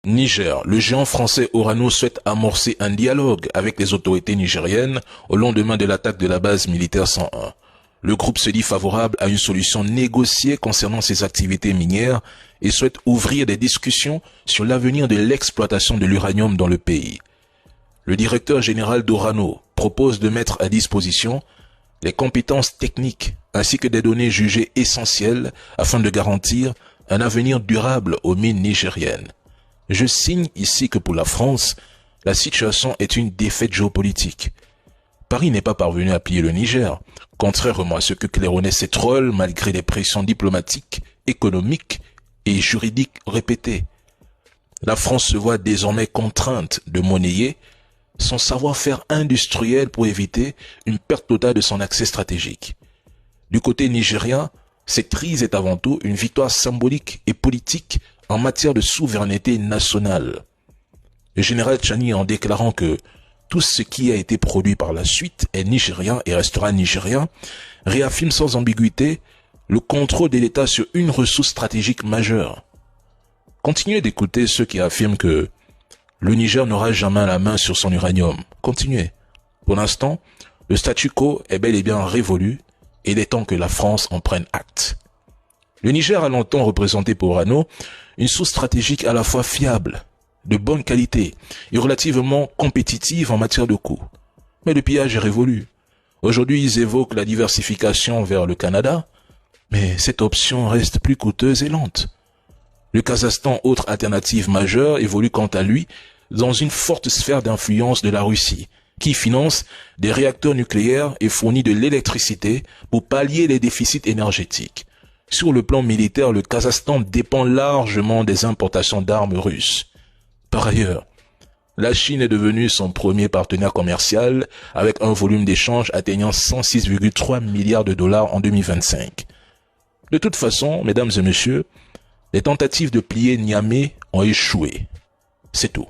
Niger, le géant français Orano souhaite amorcer un dialogue avec les autorités nigériennes au lendemain de l'attaque de la base militaire 101. Le groupe se dit favorable à une solution négociée concernant ses activités minières et souhaite ouvrir des discussions sur l'avenir de l'exploitation de l'uranium dans le pays. Le directeur général d'Orano propose de mettre à disposition les compétences techniques ainsi que des données jugées essentielles afin de garantir un avenir durable aux mines nigériennes. Je signe ici que pour la France, la situation est une défaite géopolitique. Paris n'est pas parvenu à plier le Niger, contrairement à ce que claironnaient ces trolls malgré des pressions diplomatiques, économiques et juridiques répétées. La France se voit désormais contrainte de monnayer son savoir-faire industriel pour éviter une perte totale de son accès stratégique. Du côté nigérien, cette crise est avant tout une victoire symbolique et politique en matière de souveraineté nationale. Le général Tchani, en déclarant que tout ce qui a été produit par la suite est nigérien et restera nigérien, réaffirme sans ambiguïté le contrôle de l'État sur une ressource stratégique majeure. Continuez d'écouter ceux qui affirment que le Niger n'aura jamais la main sur son uranium. Continuez. Pour l'instant, le statu quo est bel et bien révolu et il est temps que la France en prenne acte. Le Niger a longtemps représenté pour Orano une source stratégique à la fois fiable, de bonne qualité et relativement compétitive en matière de coûts. Mais le pillage est révolu. Aujourd'hui, ils évoquent la diversification vers le Canada, mais cette option reste plus coûteuse et lente. Le Kazakhstan, autre alternative majeure, évolue quant à lui dans une forte sphère d'influence de la Russie, qui finance des réacteurs nucléaires et fournit de l'électricité pour pallier les déficits énergétiques. Sur le plan militaire, le Kazakhstan dépend largement des importations d'armes russes. Par ailleurs, la Chine est devenue son premier partenaire commercial avec un volume d'échange atteignant 106,3 milliards de dollars en 2025. De toute façon, mesdames et messieurs, les tentatives de plier Niamey ont échoué. C'est tout.